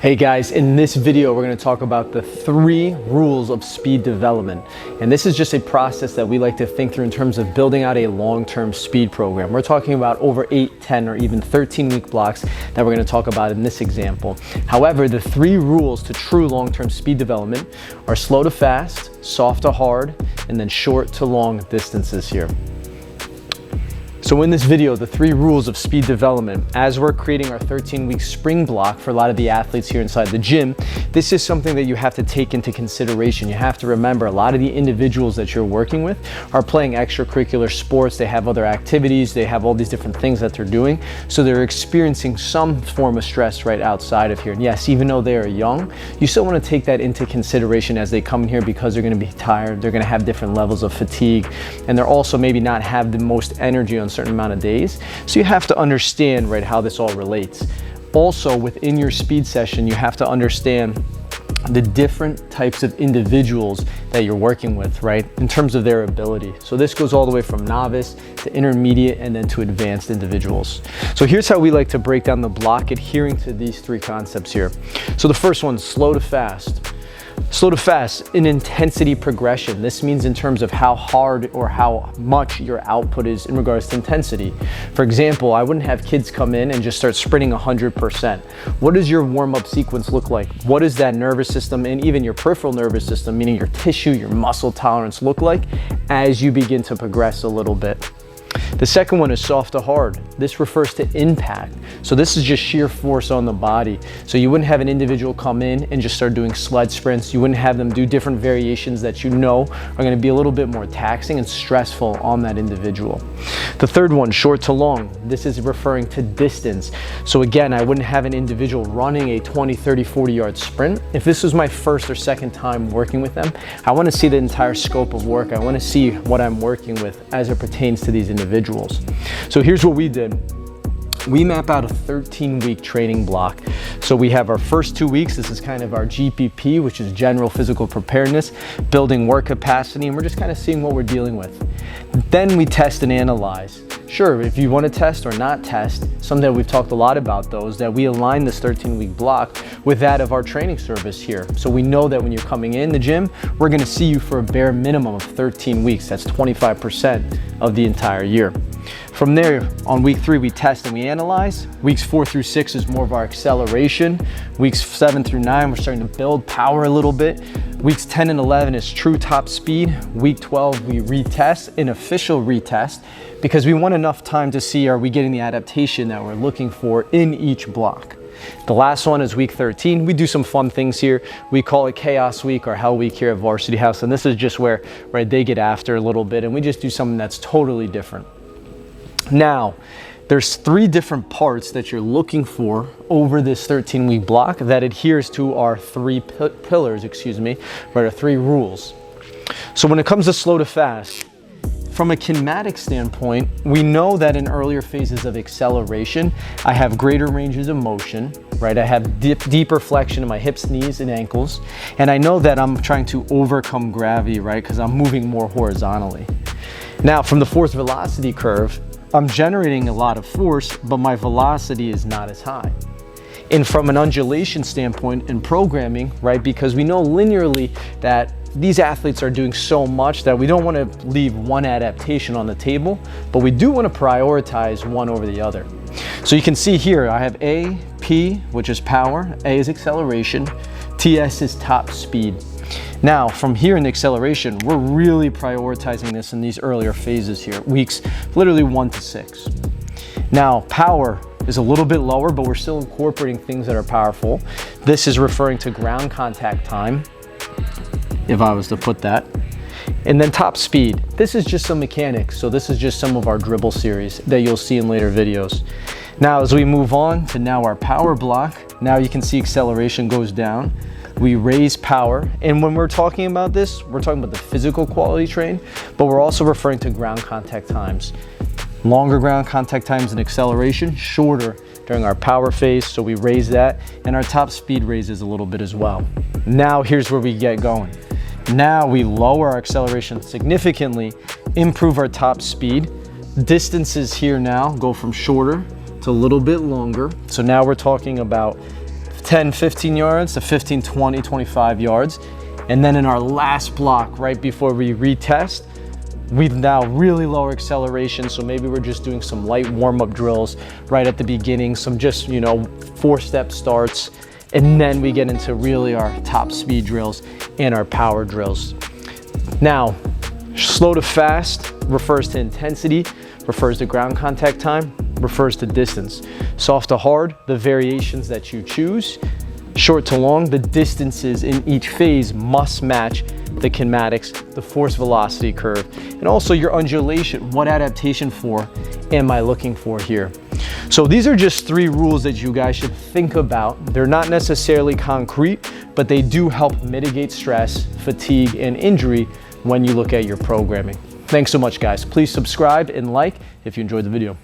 Hey guys, in this video we're going to talk about the 3 rules of speed development. And this is just a process that we like to think through in terms of building out a long-term speed program. We're talking about over 8, 10, or even 13-week blocks that we're going to talk about in this example. However, the 3 rules to true long-term speed development are slow to fast, soft to hard, and then short to long distances here. So in this video, the 3 rules of speed development, as we're creating our 13-week spring block for a lot of the athletes here inside the gym, this is something that you have to take into consideration. You have to remember a lot of the individuals that you're working with are playing extracurricular sports, they have other activities, they have all these different things that they're doing, so they're experiencing some form of stress right outside of here. And yes, even though they are young, you still want to take that into consideration as they come in here because they're going to be tired, they're going to have different levels of fatigue, and they're also maybe not have the most energy on certain amount of days. So you have to understand, right, how this all relates. Also, within your speed session, you have to understand the different types of individuals that you're working with, right, in terms of their ability. So this goes all the way from novice to intermediate and then to advanced individuals. So here's how we like to break down the block adhering to these 3 concepts here. So the first one, slow to fast. Slow to fast, an intensity progression. This means in terms of how hard or how much your output is in regards to intensity. For example, I wouldn't have kids come in and just start sprinting 100%. What does your warm-up sequence look like? What does that nervous system and even your peripheral nervous system, meaning your tissue, your muscle tolerance, look like as you begin to progress a little bit? The second one is soft to hard. This refers to impact. So this is just sheer force on the body. So you wouldn't have an individual come in and just start doing sled sprints. You wouldn't have them do different variations that you know are going to be a little bit more taxing and stressful on that individual. The third one, short to long. This is referring to distance. So again, I wouldn't have an individual running a 20, 30, 40-yard sprint. If this was my first or second time working with them, I want to see the entire scope of work. I want to see what I'm working with as it pertains to these individuals. So here's what we did. We map out a 13-week training block. So we have our first 2 weeks. This is kind of our GPP, which is general physical preparedness, building work capacity, and we're just kind of seeing what we're dealing with. Then we test and analyze. Sure, if you want to test or not test, something that we've talked a lot about those, that we align this 13-week block with that of our training service here. So we know that when you're coming in the gym, we're going to see you for a bare minimum of 13 weeks. That's 25% of the entire year. From there, on week 3, we test and we analyze. Weeks 4 through 6 is more of our acceleration. Weeks 7 through 9, we're starting to build power a little bit. Weeks 10 and 11 is true top speed. Week 12, we retest, an official retest, because we want enough time to see, are we getting the adaptation that we're looking for in each block. The last one is week 13. We do some fun things here. We call it Chaos Week or Hell Week here at Varsity House. And this is just where, right, they get after a little bit and we just do something that's totally different. Now, there's 3 different parts that you're looking for over this 13-week block that adheres to our 3 pillars, right, our 3 rules. So when it comes to slow to fast, from a kinematic standpoint, we know that in earlier phases of acceleration, I have greater ranges of motion, right? I have deeper flexion in my hips, knees, and ankles. And I know that I'm trying to overcome gravity, right? Because I'm moving more horizontally. Now, from the force velocity curve, I'm generating a lot of force, but my velocity is not as high. And from an undulation standpoint in programming, right, because we know linearly that these athletes are doing so much that we don't want to leave one adaptation on the table, but we do want to prioritize one over the other. So you can see here, I have A, P, which is power, A is acceleration, TS is top speed. Now, from here in the acceleration, we're really prioritizing this in these earlier phases here, weeks literally 1 to 6. Now, power is a little bit lower, but we're still incorporating things that are powerful. This is referring to ground contact time, if I was to put that. And then top speed. This is just some mechanics. So this is just some of our dribble series that you'll see in later videos. Now, as we move on to now our power block, now you can see acceleration goes down. We raise power. And when we're talking about this, we're talking about the physical quality train, but we're also referring to ground contact times. Longer ground contact times in acceleration, shorter during our power phase. So we raise that, and our top speed raises a little bit as well. Now here's where we get going. Now we lower our acceleration significantly, improve our top speed. Distances here now go from shorter to a little bit longer. So now we're talking about 10, 15 yards to 15, 20, 25 yards. And then in our last block, right before we retest, we've now really lower acceleration. So maybe we're just doing some light warm-up drills right at the beginning, some just, 4-step starts. And then we get into really our top speed drills and our power drills. Now, slow to fast refers to intensity, refers to ground contact time, refers to distance. Soft to hard, the variations that you choose. Short to long, the distances in each phase must match the kinematics, the force velocity curve, and also your undulation. What adaptation for am I looking for here? So these are just 3 rules that you guys should think about. They're not necessarily concrete, but they do help mitigate stress, fatigue, and injury when you look at your programming. Thanks so much, guys. Please subscribe and like if you enjoyed the video.